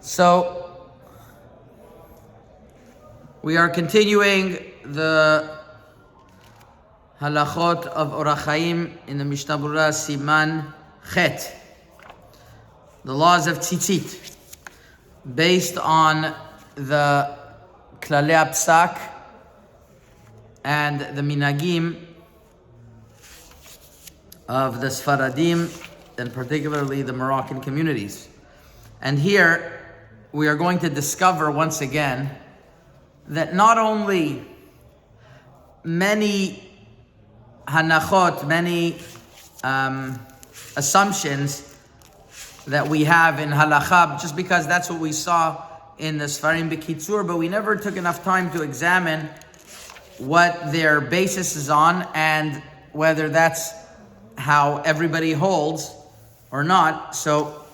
So we are continuing the halachot of Orach Chaim in the Mishnah Berurah Siman Chet, the laws of Tzitzit, based on the Klalei Psak and the Minagim of the Sfaradim, and particularly the Moroccan communities. And here we are going to discover once again that not only many hanachot, many assumptions that we have in halacha, just because that's what we saw in the Sfarim B'Kitzur, but we never took enough time to examine what their basis is on and whether that's how everybody holds or not. So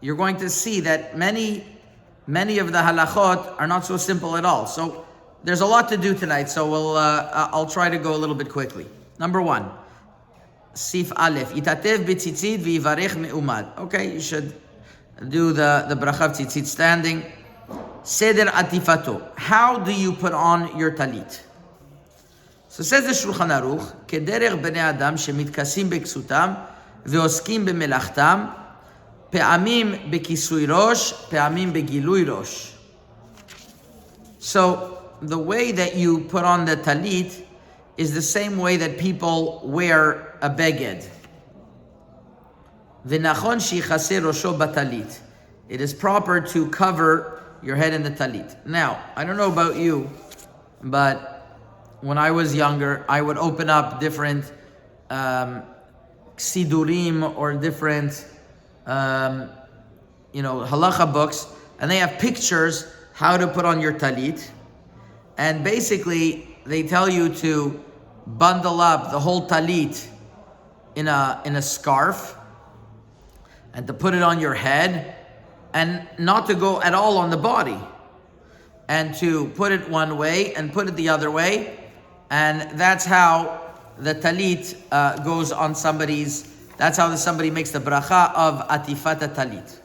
you're going to see that many of the halachot are not so simple at all. So there's a lot to do tonight, so I'll try to go a little bit quickly. Number one, Sif Aleph, Itatev b'tzitzit v'yivarech me'umad. Okay, you should do the bracha of tzitzit standing. Seder atifato. How do you put on your talit? So says the Shulchan Aruch, kederech bnei adam shemitkasim beksutam ve'oskim b'melachtam pe'amim bekisui rosh, pe'amim begilui rosh. So the way that you put on the talit is the same way that people wear a beged. V'nachon shichaseh rosho batalit. It is proper to cover your head in the talit. Now, I don't know about you, but when I was younger, I would open up different sidurim or different halacha books, and they have pictures how to put on your talit. And basically, they tell you to bundle up the whole talit in a scarf and to put it on your head and not to go at all on the body, and to put it one way and put it the other way. And that's how the talit goes on somebody's, that's how somebody makes the bracha of atifata talit.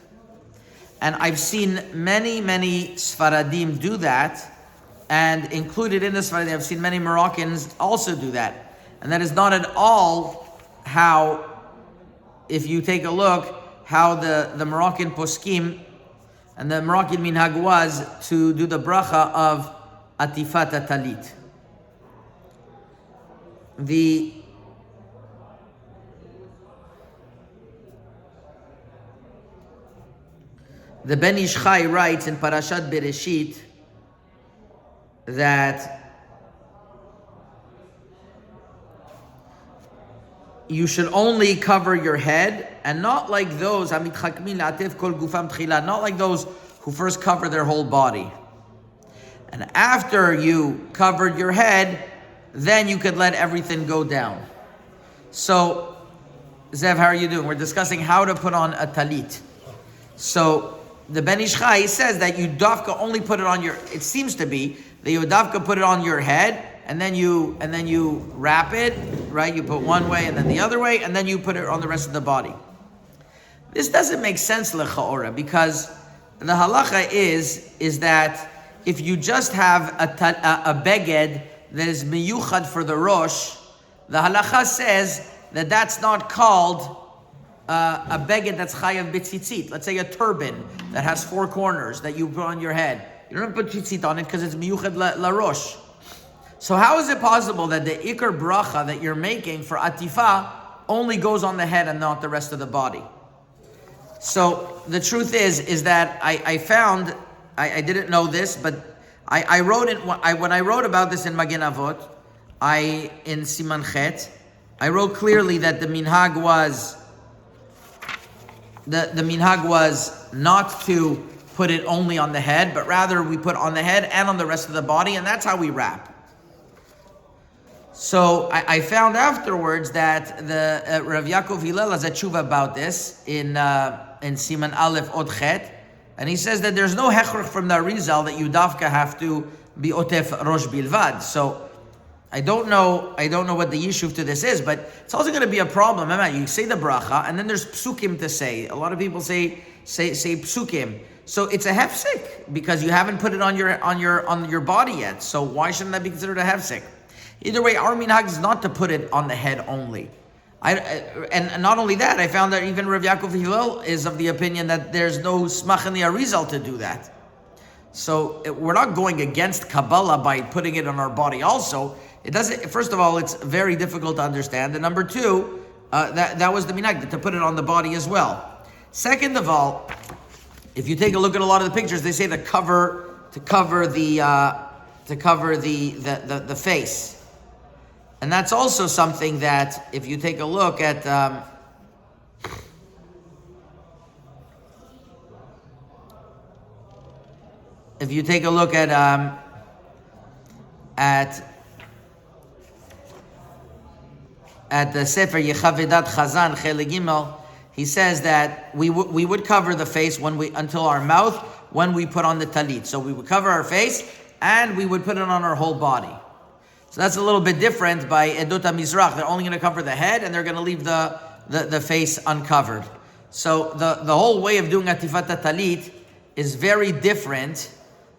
And I've seen many Sfaradim do that, and included in the Sfaradim, I've seen many Moroccans also do that. And that is not at all how, if you take a look, how the Moroccan Poskim and the Moroccan minhag was to do the bracha of atifata talit. The Ben Ish Chai writes in Parashat Bereshit that you should only cover your head, and not like those not like those who first cover their whole body. And after you covered your head, then you could let everything go down. So, Zev, how are you doing? We're discussing how to put on a talit. So, the Ben Ish Chai says that you dafka only put it on your, it seems to be, that you dafka put it on your head, and then you wrap it, right? You put one way and then the other way, and then you put it on the rest of the body. This doesn't make sense, lechaora, because the halacha is that if you just have a beged that is miyuchad for the rosh, the halacha says that that's not called a beged that's chayav b'tzitzit. Let's say a turban that has four corners that you put on your head. You don't put tzitzit on it because it's miyuchad la rosh. So how is it possible that the ikar bracha that you're making for atifa only goes on the head and not the rest of the body? So the truth is that I found, I didn't know this, but I wrote it when I wrote about this in Magen Avot, in Siman Chet, I wrote clearly that the minhag was not to put it only on the head, but rather we put on the head and on the rest of the body, and that's how we wrap. So I found afterwards that the Rav Yaakov Hillel has a tshuva about this in Siman Aleph Od Chet. And he says that there's no hechrach from the Arizal that you dafka have to be otef rosh bilvad. So I don't know what the yishuv to this is, but it's also going to be a problem. You say the bracha, and then there's psukim to say. A lot of people say psukim. So it's a hefsek because you haven't put it on your body yet. So why shouldn't that be considered a hefsek? Either way, our minhag is not to put it on the head only. And not only that, I found that even Rav Yaakov Hillel is of the opinion that there's no smach in the Arizal to do that. So we're not going against Kabbalah by putting it on our body also. It doesn't. First of all, it's very difficult to understand. And number two, that was the minhag, to put it on the body as well. Second of all, if you take a look at a lot of the pictures, they say to cover the face, and that's also something that if you take a look at. If you take a look at the Sefer Yechavedat Chazan Chele Gimel, he says that we would cover the face until our mouth when we put on the talit. So we would cover our face and we would put it on our whole body. So that's a little bit different by Edut HaMizrach. They're only going to cover the head and they're going to leave the face uncovered. So the whole way of doing Atifat Talit is very different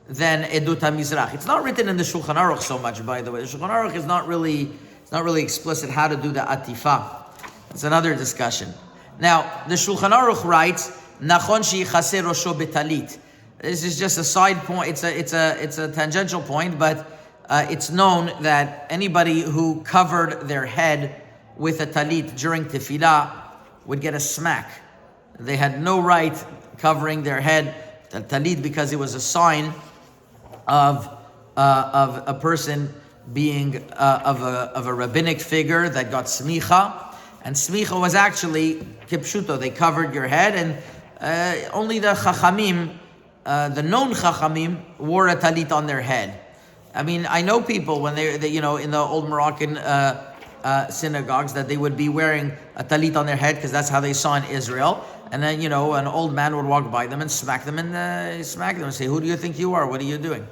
than Edut HaMizrach. It's not written in the Shulchan Aruch so much, by the way. The Shulchan Aruch is not really explicit how to do the Atifah. It's another discussion. Now, the Shulchan Aruch writes, Nachon sheyichaseh rosho betalit. This is just a side point. It's a tangential point, but it's known that anybody who covered their head with a talit during tefillah would get a smack. They had no right covering their head the talit because it was a sign of a person being of a rabbinic figure that got smicha, and smicha was actually kipshuto. They covered your head, and only the chachamim, the known chachamim, wore a talit on their head. I mean, I know people when they in the old Moroccan synagogues that they would be wearing a talit on their head because that's how they saw in Israel. And then an old man would walk by them and smack them and say, "Who do you think you are? What are you doing?"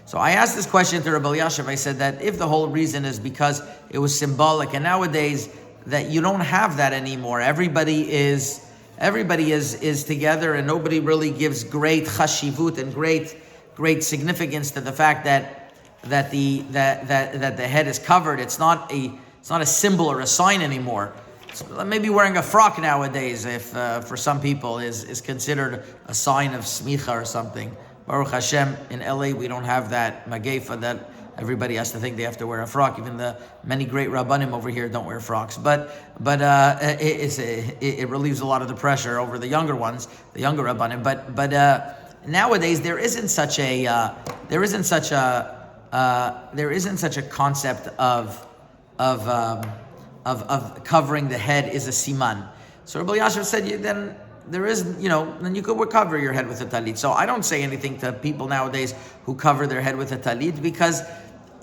So I asked this question to Rabbi Elyashiv. I said that if the whole reason is because it was symbolic, and nowadays that you don't have that anymore. Everybody is together, and nobody really gives great chashivut and great significance to the fact that the head is covered. It's not a symbol or a sign anymore. So maybe wearing a frock nowadays, if for some people is considered a sign of smicha or something. Baruch Hashem, in LA we don't have that magefa that everybody has to think they have to wear a frock. Even the many great rabbanim over here don't wear frocks. But it relieves a lot of the pressure over the younger ones, the younger rabbanim. But nowadays there isn't such a concept of covering the head is a siman. So Rabbi Elyashiv said, then there is, then you could cover your head with a talit. So I don't say anything to people nowadays who cover their head with a talit because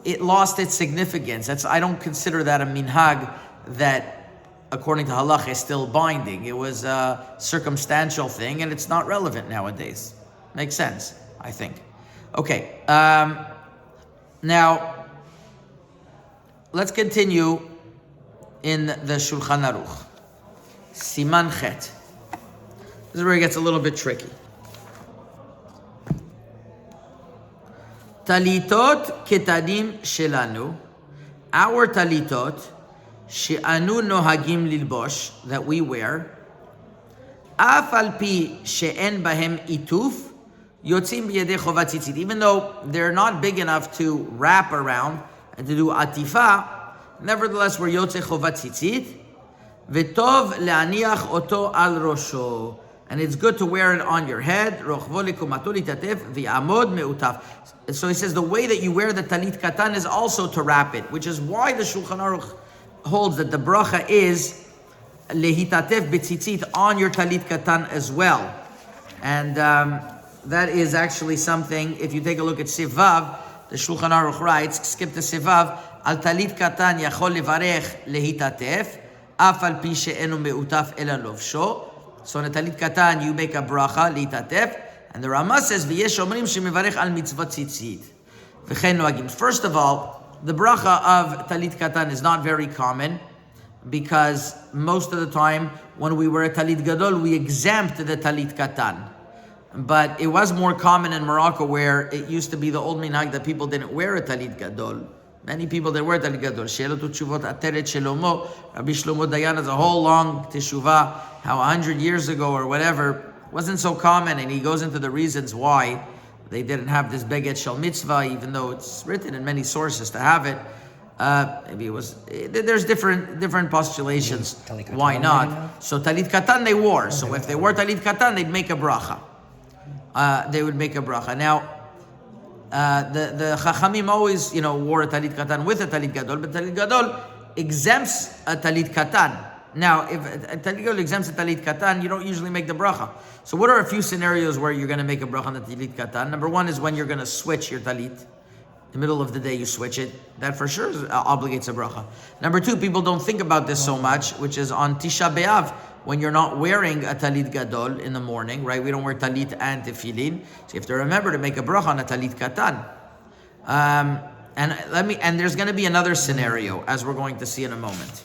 it lost its significance. I don't consider that a minhag that, according to halacha, is still binding. It was a circumstantial thing, and it's not relevant nowadays. Makes sense, I think. Okay, now let's continue in the Shulchan Aruch. Siman Chet. This is where it gets a little bit tricky. Talitot ketadim shelanu. Our talitot she'anu nohagim lilbosh, that we wear. Af al pi she'en bahem ituf yotzim b'yedei chovat tzitzit. Even though they're not big enough to wrap around and to do atifa, nevertheless we're yotzei chovat tzitzit. V'tov le'aniach oto al rosho. And it's good to wear it on your head. So he says the way that you wear the talit katan is also to wrap it, which is why the Shulchan Aruch holds that the bracha is lehitatef b'tzitzit on your talit katan as well. And that is actually something, if you take a look at Sivav, the Shulchan Aruch writes, skip to Sivav, al talit katan yachol levarech lehitatef, af al pi she'enu me'utaf ela lovsho. So in a talit katan, you make a bracha, litatef, and the Rama says, v'yesh omrim shemevarech al mitzvot tzitzit. V'chen noagim. First of all, the bracha of talit katan is not very common, because most of the time, when we wear a talit gadol, we exempt the talit katan. But it was more common in Morocco, where it used to be the old minhag that people didn't wear a talit gadol. Many people didn't wear talit gadol. She'elot utshuvot ateret shelomo. Rabbi Shlomo Dayan has a whole long teshuvah, how 100 years ago or whatever, wasn't so common, and he goes into the reasons why they didn't have this beget shel mitzvah, even though it's written in many sources to have it. Maybe it was. There's different postulations. Why not? So talit katan they wore. So if they wore talit katan, they'd make a bracha. They would make a bracha. Now, the Chachamim always, wore a talit katan with a talit gadol, but talit gadol exempts a talit katan. Now, if a talit gadol exempts a talit katan, you don't usually make the bracha. So, what are a few scenarios where you're going to make a bracha on the talit katan? Number one is when you're going to switch your talit. In the middle of the day, you switch it. That for sure obligates a bracha. Number two, people don't think about this so much, which is on Tisha B'Av, when you're not wearing a talit gadol in the morning, right? We don't wear talit and tefillin, so you have to remember to make a bracha on a talit katan. And there's going to be another scenario, as we're going to see in a moment.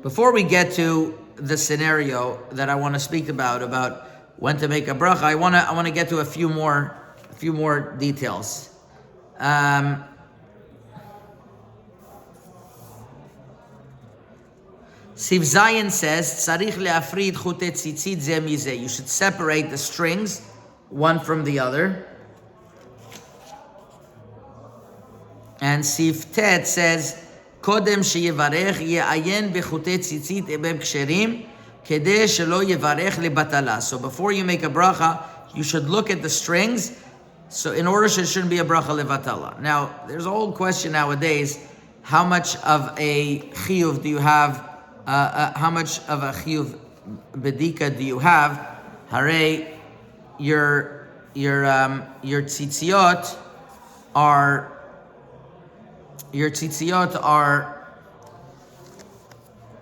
Before we get to the scenario that I want to speak about when to make a bracha, I want to get to a few more details. Siv Zayin says, "Tzarich leafrid chutei tzitzit ze mizeh." You should separate the strings one from the other. And Siv Tet says, "Kodem sheyevarech ye'ayen bechutei tzitzit ebem ksherim, kedei shelo yevarech lebatala." So before you make a bracha, you should look at the strings. So in order, it shouldn't be a bracha levatala. Now, there's a whole question nowadays: how much of a chiyuv do you have? How much of a chiyuv bedika do you have? Hare, your tzitziot are. Your tzitziot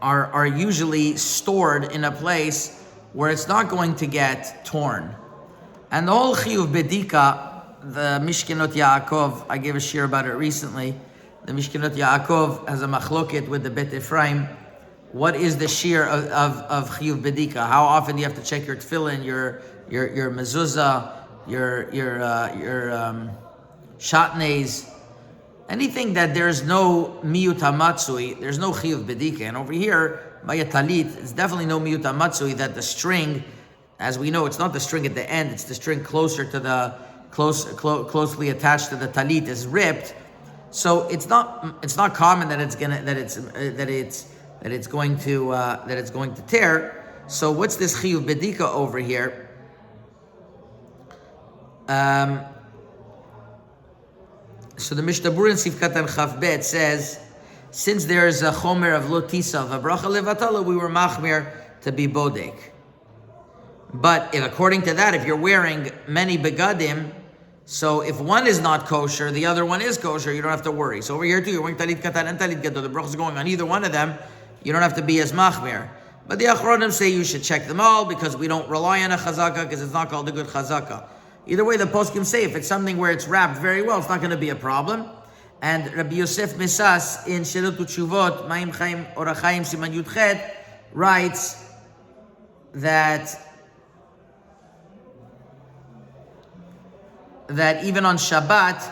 are usually stored in a place where it's not going to get torn. And the whole chiyuv bedika, the Mishkenot Yaakov, I gave a shir about it recently. The Mishkenot Yaakov has a machloket with the Bet Ephraim. What is the shir of chiyuv bedika? How often do you have to check your tefillin, your mezuzah, your shatnez? Anything that there's no miyut hamatzui, there's no chiyuv bedika. And over here, by a talit, it's definitely no miyut hamatzui that the string, as we know, it's not the string at the end, it's the string closer to the closely attached to the talit is ripped. So it's not common that it's going to tear. So what's this chiyuv bedika over here? So the Mishnah Berurah in Sif Katan Chaf Bet says, since there is a chomer of lo tisa of a bracha levatala, we were machmir to be bodek. But if according to that, if you're wearing many begadim, so if one is not kosher, the other one is kosher, you don't have to worry. So over here too, you're wearing talit katan and talit gadol. The bracha is going on either one of them. You don't have to be as machmir. But the achronim say you should check them all because we don't rely on a chazaka because it's not called a good chazaka. Either way, the Poskim say if it's something where it's wrapped very well, it's not going to be a problem. And Rabbi Yosef Mesas in Shelot Utshuvot, Ma'im Chaim Orachaim Siman Yudchet, writes that even on Shabbat,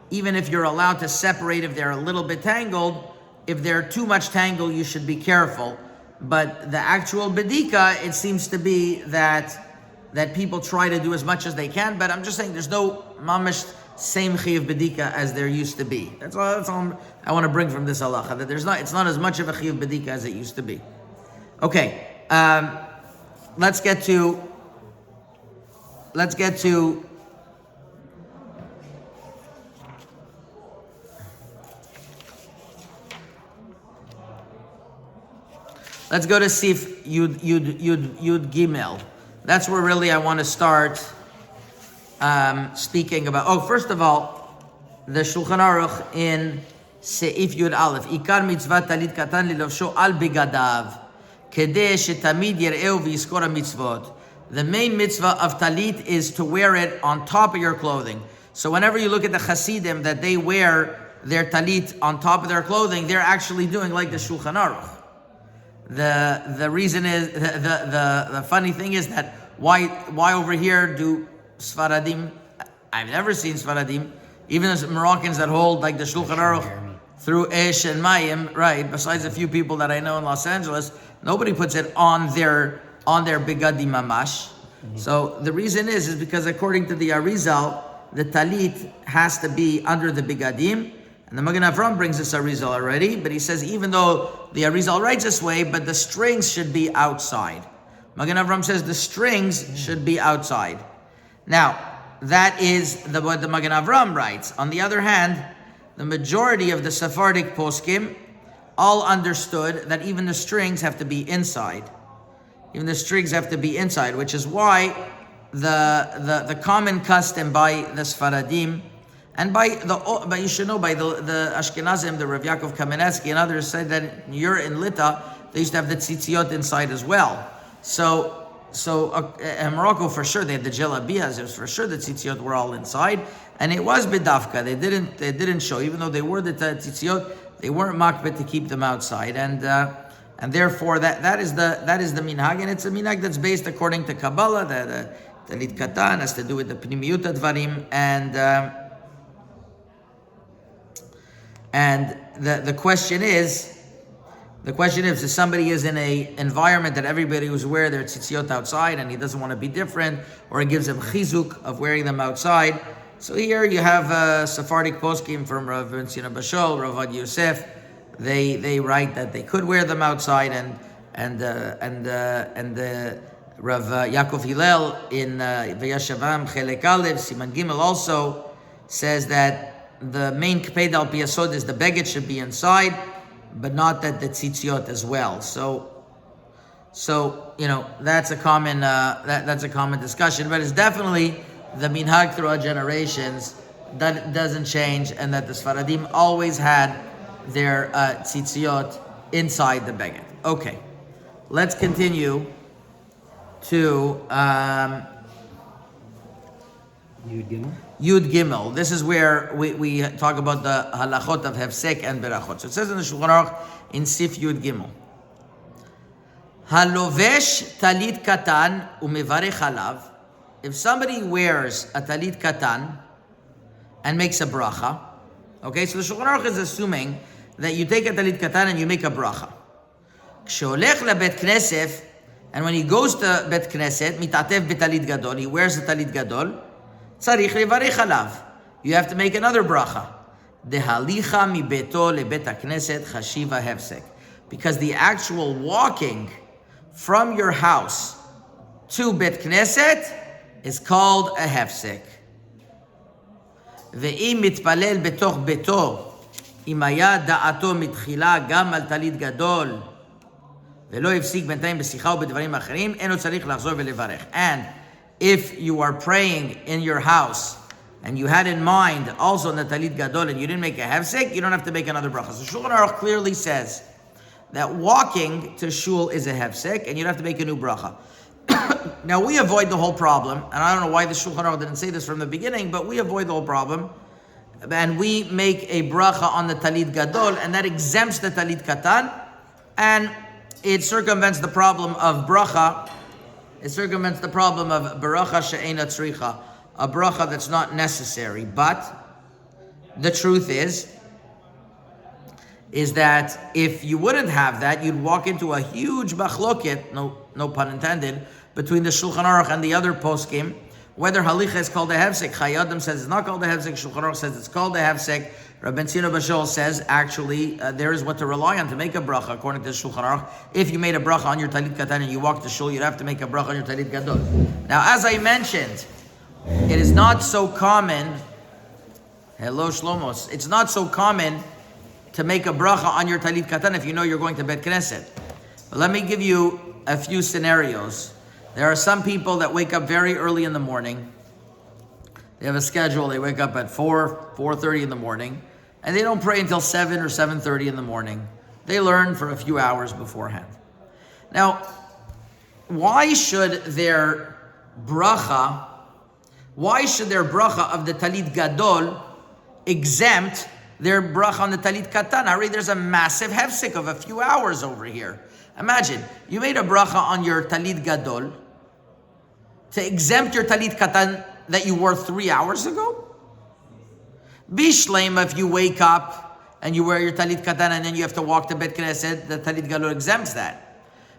even if you're allowed to separate if they're a little bit tangled, if they're too much tangled, you should be careful. But the actual bedika, it seems to be that people try to do as much as they can, but I'm just saying there's no mamish same chiyuv bedika as there used to be. That's all I want to bring from this halacha, that it's not as much of a chiyuv bedika as it used to be. Okay, let's get to Let's go to Sif Yud Gimel. That's where really I want to start speaking about. First of all, the Shulchan Aruch in Seif Yud Aleph, Ikar mitzvah talit katan lilovsho al bigadav, kedei shetamid yereu v'yiskor mitzvot. The main mitzvah of talit is to wear it on top of your clothing. So whenever you look at the Hasidim that they wear their talit on top of their clothing, they're actually doing like the Shulchan Aruch. The reason is the funny thing is that why over here do Sfaradim? I've never seen Sfaradim, even as Moroccans that hold like the Shulchan Aruch through Esh and Mayim, right? Besides a few people that I know in Los Angeles, nobody puts it on their bigadim mamash. Mm-hmm. So the reason is because according to the Arizal, the talit has to be under the bigadim, and the Magen Avram brings this Arizal already, but he says even though the Arizal writes this way, but the strings should be outside. Magen Avram says the strings should be outside. Now, that is what the Magen Avram writes. On the other hand, the majority of the Sephardic Poskim all understood that even the strings have to be inside. Even the strings have to be inside, which is why the common custom by the Sfaradim and but you should know by the Ashkenazim, the Rav Yaakov Kamenetsky and others said that in Lita they used to have the tzitziot inside as well. So in Morocco for sure they had the jelabiyas. It was for sure the tzitziot were all inside, and it was bidavka. They didn't show, even though they were the tzitziot, they weren't makbet to keep them outside, and therefore that is the minhag, and it's a minhag that's based according to Kabbalah. The Talit katan has to do with the pnimiyut advarim, and the question is, if somebody is in a environment that everybody was wearing their tzitziot outside and he doesn't want to be different, or it gives him chizuk of wearing them outside. So here you have Sephardic poskim from Rav Tzina Bashol, Rav Ad Yosef. They write that they could wear them outside, and Rav Yaakov Hillel in Vayashavam Chelek Aleph Siman Gimel also says that the main kped al pi yasod is the beged should be inside, but not that the tzitziot as well. So that's a common that's a common discussion, but it's definitely the minhag throughout generations that doesn't change, and that the Sfaradim always had their tzitziot inside the beged. Okay, let's continue to Yud Gimel. This is where we talk about the halachot of hefsek and berachot. So it says in the Shulchan Aruch in Sif Yud Gimel, halovesh talit katan umevarech alav. If somebody wears a talit katan and makes a bracha, okay, so the Shulchan Aruch is assuming that you take a talit katan and you make a bracha. Ksholech lebet knesset, and when he goes to bet knesset, mitatev betalit gadol, he wears a talit gadol, tzarich levarech alav. You have to make another bracha. Dehalicha mi beto lebet knesset chashiva hefsek, because the actual walking from your house to bet knesset is called a hefsek. Ve'im mitpalel betoch beto, אם היה דעתו מתחילה גם על טלית גדול ולא הפסיק בינתיים בשיחה ובדברים אחרים, אינו צריך לחזור ולברך. And if you are praying in your house and you had in mind also the talit gadol and you didn't make a hefsek, you don't have to make another bracha. So Shulchan Aruch clearly says that walking to shul is a hefsek and you don't have to make a new bracha. Now we avoid the whole problem, and I don't know why the Shulchan Aruch didn't say this from the beginning, but we avoid the whole problem. And we make a bracha on the talit gadol, and that exempts the talit katan, and it circumvents the problem of bracha. It circumvents the problem of bracha she'ena tzricha, a bracha that's not necessary. But the truth is that if you wouldn't have that, you'd walk into a huge machloket, no pun intended, between the Shulchan Aruch and the other poskim, whether halicha is called a hefsek. Chayadim says it's not called a hefsek. Shulchan Aruch says it's called a hefsek. Rabbi Tzina Bashol says actually there is what to rely on to make a bracha according to Shulchan Aruch. If you made a bracha on your talit katan and you walk to shul, you'd have to make a bracha on your talit gadol. Now, as I mentioned, it is not so common. Hello, Shlomos. It's not so common to make a bracha on your talit katan if you know you're going to Bet Knesset. But let me give you a few scenarios. There are some people that wake up very early in the morning They have a schedule. They wake up at 4:30 in the morning, and they don't pray until 7 or 7:30 in the morning. They learn for a few hours beforehand. Now, why should their bracha of the Talit Gadol exempt their bracha on the Talit Katan? Already there's a massive hefsek of a few hours over here. Imagine, you made a bracha on your Talit Gadol to exempt your Talit Katan that you wore 3 hours ago? Bishlema, if you wake up and you wear your Talit Katan and then you have to walk to Bet Knesset, the Talit Gadol exempts that.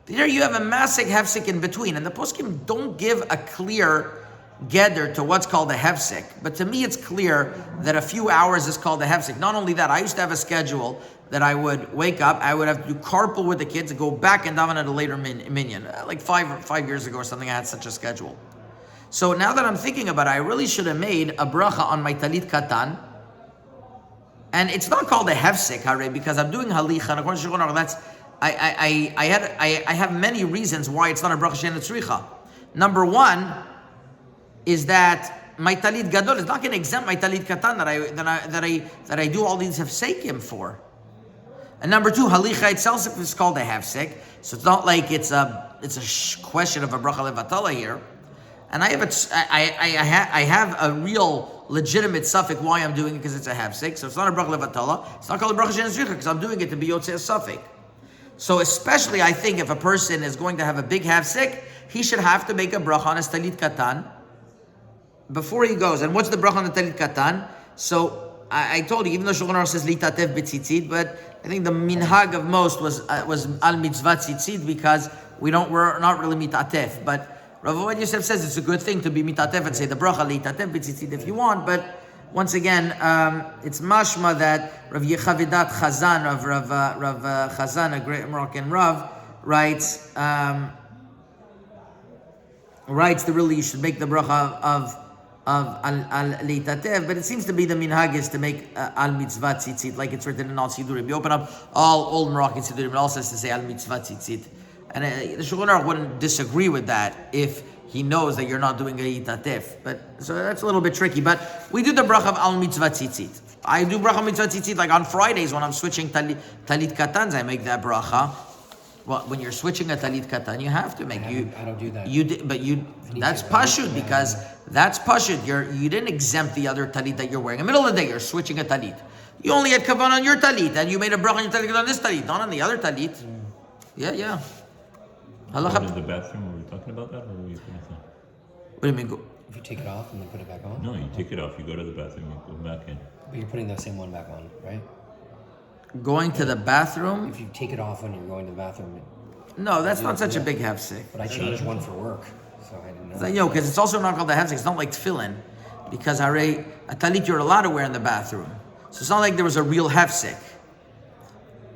But here you have a massive hefsek in between, and the Poskim don't give a clear gather to what's called a hefsek. But to me, it's clear that a few hours is called a hefsek. Not only that, I used to have a schedule that I would wake up, I would have to do carpool with the kids and go back and daven at a later minyan. Like five years ago or something, I had such a schedule. So now that I'm thinking about it, I really should have made a bracha on my Talit Katan. And it's not called a hefsek, Hare, because I'm doing halicha, and according to Shulchan Aruch, that's I have many reasons why it's not a bracha she'en tzricha. Number one is that my Talit Gadol is not going to exempt my Talit Katan that I do all these hefsekim for. And number two, halicha itself is called a hefsek, so it's not like it's a question of a bracha levatala here. And I have a real legitimate suffix why I'm doing it, because it's a hefsek, so it's not a bracha levatala. It's not called a bracha she'en tzricha because I'm doing it to be yotzei suffix. So especially, I think if a person is going to have a big hefsek, he should have to make a bracha on his Talit Katan before he goes. And what's the bracha on the Talit Katan? So I told you, even though Shulchan Aruch says litatev b'tzitzit, but I think the minhag of most was al mitzvah tzitzit, because we're not really mitatef. But Rav Ovadia Yosef says it's a good thing to be mitatef and say the bracha litatev b'tzitzit if you want. But once again, it's mashma that Rav Yechavidat Chazan, Rav Chazan, a great Moroccan Rav, writes that really you should make the bracha of al leitatev, but it seems to be the minhag is to make al mitzvah tzitzit, like it's written in all sidurim. You open up all old Moroccan sidurim, it all says to say al mitzvah tzitzit, and the Shulchan Aruch wouldn't disagree with that if he knows that you're not doing a yitatef. But so that's a little bit tricky. But we do the bracha of al mitzvah tzitzit. I do bracha mitzvah tzitzit like on Fridays when I'm switching talit katans. I make that bracha. Well, when you're switching a talit katan, you have to make. I don't do that. That's pashut, because that's pashut. You didn't exempt the other talit that you're wearing. In the middle of the day, you're switching a talit. You only had kavan on your talit, and you made a bracha on your talit on this talit, not on the other talit. Yeah. Halacha. In the bathroom, were we talking about that, or were we finishing? What do you mean? If you take it off and then put it back on? No, you take it off, you go to the bathroom, you go back in. But you're putting the same one back on, right? Going to the bathroom? If you take it off when you're going to the bathroom. No, that's not such a big hefsek. But I changed one for work, so I didn't know. Because it's also not called the hefsek. It's not like tefillin, because a talit you're allowed to wear in the bathroom. So it's not like there was a real hefsek.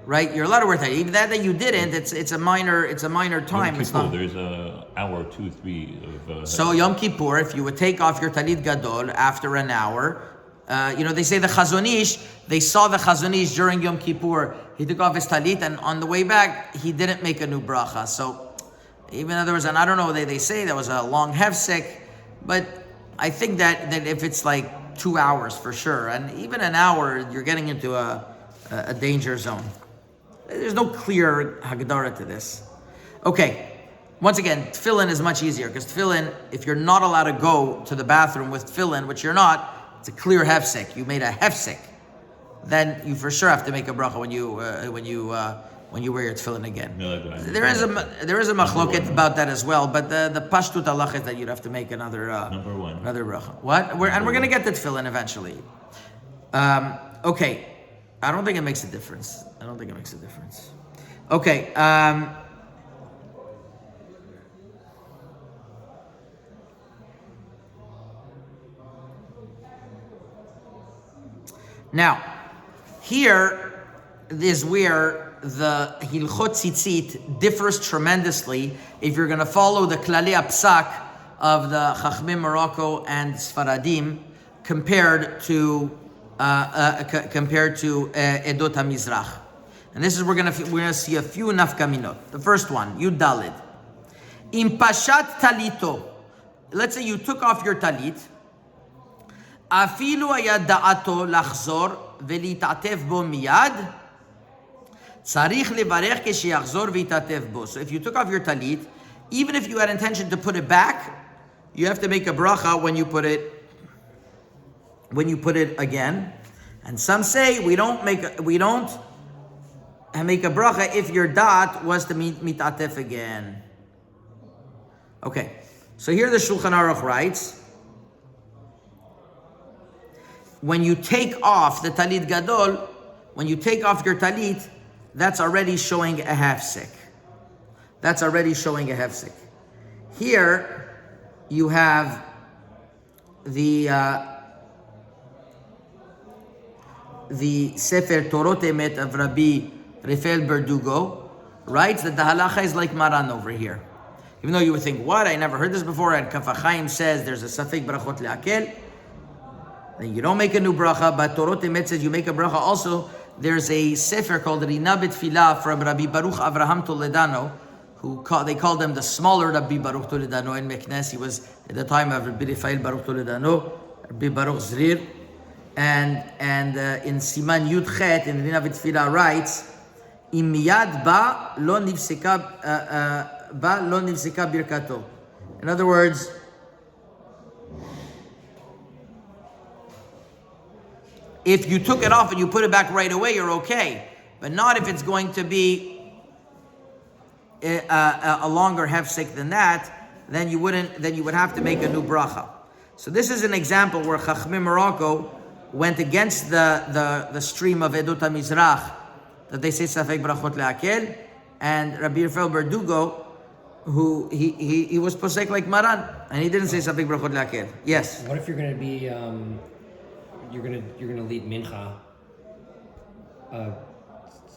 Right, you're allowed to wear talit. Even that you didn't, it's a minor time. Yom it's not. There's an hour, 2, 3 of. So Yom Kippur, if you would take off your talit gadol after an hour, they say the Chazon Ish. They saw the Chazon Ish during Yom Kippur. He took off his talit, and on the way back, he didn't make a new bracha. So even though there was I don't know, they say there was a long hefsek, but I think that if it's like 2 hours for sure, and even an hour, you're getting into a danger zone. There's no clear hagdara to this. Okay, once again, tefillin is much easier, because tefillin, if you're not allowed to go to the bathroom with tefillin, which you're not, it's a clear hefsek. You made a hefsek, then you for sure have to make a bracha when you wear your tefillin again. There is a machloket about that as well, but the pashtut halacha is that you'd have to make another bracha. What? We're going to get to tefillin eventually. Okay. I don't think it makes a difference. Okay. Now, here is where the Hilchot Tzitzit differs tremendously if you're going to follow the Klalei Apsak of the Chachmei Morocco and Sfaradim compared to Edot HaMizrach. And this is we're gonna see a few nafkaminot. The first one, Yud Dalid. Im pashat talito. Let's say you took off your talit, אפילו היה דעתו לחזור ולהתעטף בו מיד, צריך לברך כשיחזור ויתעטף בו. So if you took off your talit, even if you had intention to put it back, you have to make a bracha when you put it again. And some say we don't make a bracha if your dot was to mitatef again. Okay, so here the Shulchan Aruch writes, when you take off the talit gadol, when you take off your talit, that's already showing a half sik. That's already showing a half sik. Here you have the Sefer Torot Emet of Rabbi Rafael Berdugo writes that the halacha is like Maran over here. Even though you would think, what? I never heard this before. And Kaf HaChaim says there's a safek brachot le'akel. Then you don't make a new bracha, but Torot Emet says you make a bracha also. There's a sefer called Rina B'Tfilah from Rabbi Baruch Avraham Toledano, they called him the smaller Rabbi Baruch Toledano in Meknes. He was at the time of Rabbi Rafael Baruch Toledano, Rabbi Baruch Zrir. And in Siman Yud Chet, in Rina B'Tfilah writes, Im miyad ba lo nifseka birkato. In other words, if you took it off and you put it back right away, you're okay. But not if it's going to be a longer hefsek than that, then you would have to make a new bracha. So this is an example where Chachmei Morocco went against the stream of Edut HaMizrach, that they say Safek Brachot Le'akel, and Rabbi Rafael Berdugo, who he was posek like Maran, and he didn't say Safek Brachot Le'akel. Yes? What if you're going to be, you're going to lead Mincha,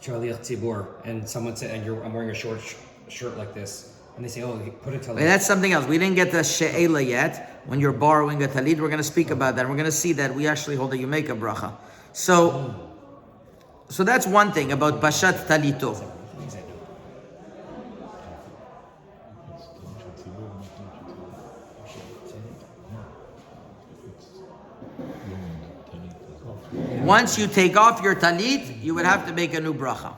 Shaliach Tzibur, and someone said, and I'm wearing a short shirt like this, and they say, oh, put a talit. Wait, that's something else. We didn't get the she'ela yet. When you're borrowing a talit, we're going to speak about that. We're going to see that we actually hold that you make a bracha. So that's one thing about bashat talito. Once you take off your talit, you would have to make a new bracha.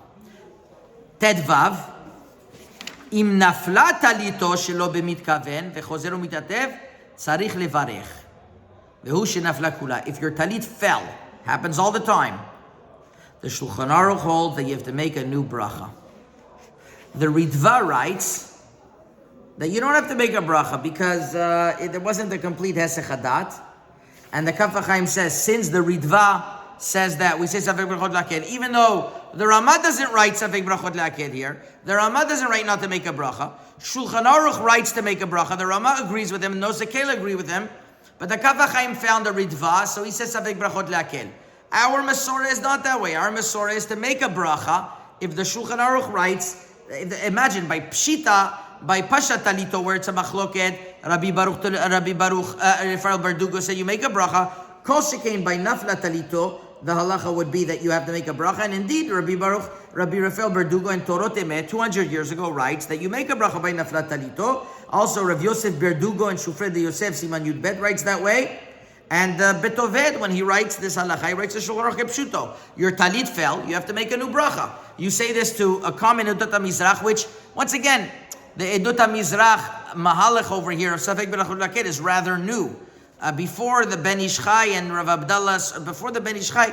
Tedvav. Im nafla talito shelo b'mitkaven v'chozer u'mitatev tzarich levarech v'hu shenafla kula. If your talit fell, happens all the time, the Shulchan Aruch holds that you have to make a new bracha. The Ritva writes that you don't have to make a bracha because there wasn't a complete hesech hadat, and the Kaf HaChaim says since the Ritva says that we say Safek Brachot Le'akel, even though the Ramah doesn't write Safek Brachot Le'akel here, the Ramah doesn't write not to make a bracha. Shulchan Aruch writes to make a bracha. The Ramah agrees with him, and Nosekel agree with him, but the Kaf HaChaim found a Ritva, so he says Safek Brachot Le'akel. Our Masorah is not that way. Our Masorah is to make a bracha. If the Shulchan Aruch writes, imagine by Pshita, by Pasha Talito, where it's a machloket, Rabbi Baruch Rafael Berdugo said you make a bracha. Kol shekain by Nafla Talito, the halacha would be that you have to make a bracha. And indeed, Rabbi Rafael Berdugo in Torot Emet 200 years ago writes that you make a bracha by Nafla Talito. Also, Rav Yosef Berdugo and Shufred de Yosef Siman Yud Bet writes that way. And Betoved, when he writes this halacha, he writes a Shulchan Aruch Pshuto. Your talit fell, you have to make a new bracha. You say this to a common Edut HaMizrach, which, once again, the Edut HaMizrach mahalach over here of Safek Brachot Le'akel is rather new. Before the Ben Ish Chai and Rav Abdallah, before the Ben Ish Chai,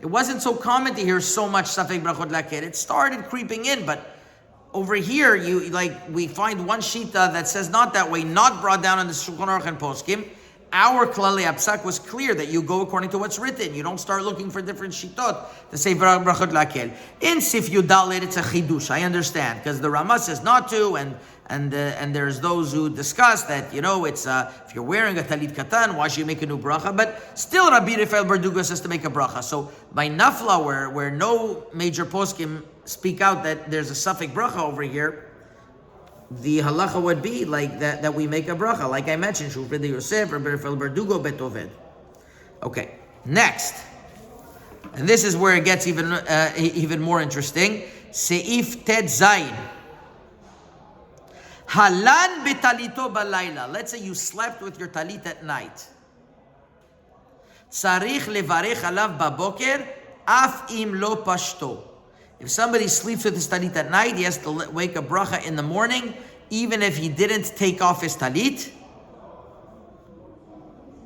it wasn't so common to hear so much Safek Brachot Le'akel. It started creeping in, but over here, we find one shita that says not that way, not brought down in the Shulchan Aruch and Poskim. Our Klalei Apsak was clear that you go according to what's written. You don't start looking for different shitot to say Brachot Le'akel. In Sif Yudalit, it's a chidush. I understand because the Ramah says not to, and there's those who discuss that it's if you're wearing a talit katan, why should you make a new bracha? But still, Rabbi Rafael Berdugo says to make a bracha. So by Nafla, where no major poskim speak out that there's a safek bracha over here, the halacha would be like that we make a bracha, like I mentioned, Shufred de Yosef, Rabbi Rafael Berdugo, Betoved. Okay, next, and this is where it gets even more interesting. Seif Ted Zayin. Halan betalito balayla. Let's say you slept with your talit at night. Sarich levarech alav baboker, af im lo pashto. If somebody sleeps with his talit at night, he has to wake a bracha in the morning, even if he didn't take off his talit.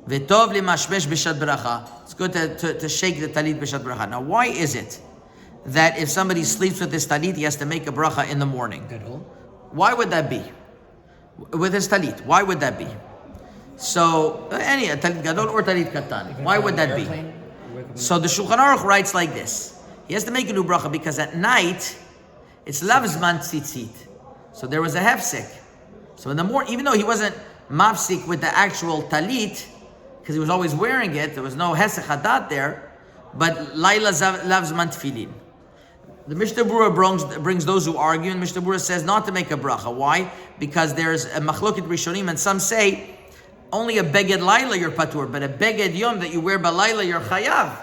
V'tov limashmesh b'shat bracha. It's good to shake the talit b'shat bracha. Now, why is it that if somebody sleeps with his talit, he has to make a bracha in the morning? Why would that be? With his talit, why would that be? So, any talit gadol or talit katan, why would that be? So the Shulchan Aruch writes like this. He has to make a new bracha because at night, it's lavzman tzitzit. So there was a hefsek. So in the morning, even though he wasn't mafsik with the actual talit, because he was always wearing it, there was no hesech hadat there, but laila lavzman tefillin. The Mishnah Berurah brings those who argue, and Mishnah Berurah says not to make a bracha. Why? Because there's a machloket rishonim, and some say only a beged laila you're patur, but a beged yom that you wear balayla you're chayav.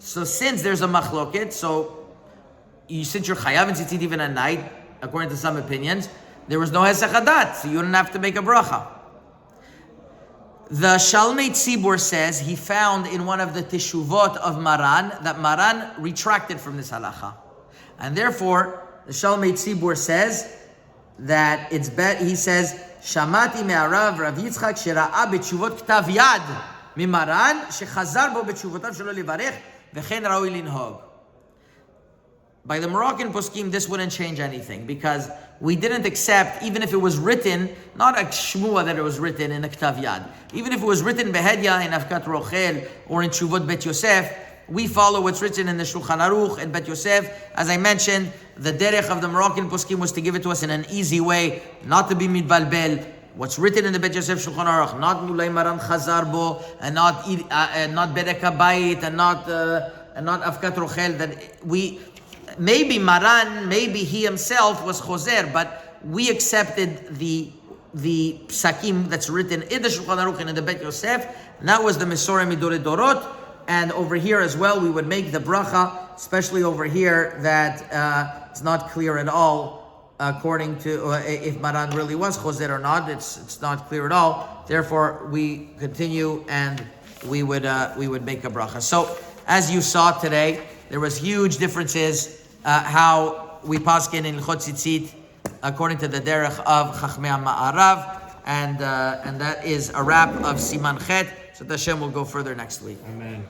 So since there's a machloket, since you're chayav in tzitzit even at night, according to some opinions, there was no hesech hadat, so you didn't have to make a bracha. The Shalmei Tzibur says he found in one of the teshuvot of Maran that Maran retracted from this halacha. And therefore, the Shalmei Tzibur says that it's better, he says, Shamati me'arav Rav Yitzchak shera'a betshuvot ktav yad mimaran shechazar bo betshuvotav shelo levarech v'chen raoi linhog. By the Moroccan Poskim, this wouldn't change anything because we didn't accept, even if it was written, not a shmua that it was written in the Ktav Yad, even if it was written behedya in Avkat Rochel or in Shuvot Bet Yosef, we follow what's written in the Shulchan Aruch and Bet Yosef. As I mentioned, the derech of the Moroccan Poskim was to give it to us in an easy way, not to be midbalbel. What's written in the Bet Yosef Shulchan Aruch, not Mulay Maran Chazar Bo, and not Berek HaBayit, and not Avkat Rochel, that we... Maybe Maran, maybe he himself was Choser, but we accepted the psakim that's written in the Shulchan Aruch and in the Bet Yosef, and that was the Mesorah Midorei Dorot. And over here as well, we would make the bracha, especially over here, that it's not clear at all according to if Maran really was Choser or not. It's not clear at all. Therefore, we continue and we would make a bracha. So, as you saw today, there was huge differences how we paskin in Hilchot Tzitzit according to the derech of Chachmei Ma'arav, and that is a wrap of Siman Chet. So Hashem will go further next week. Amen.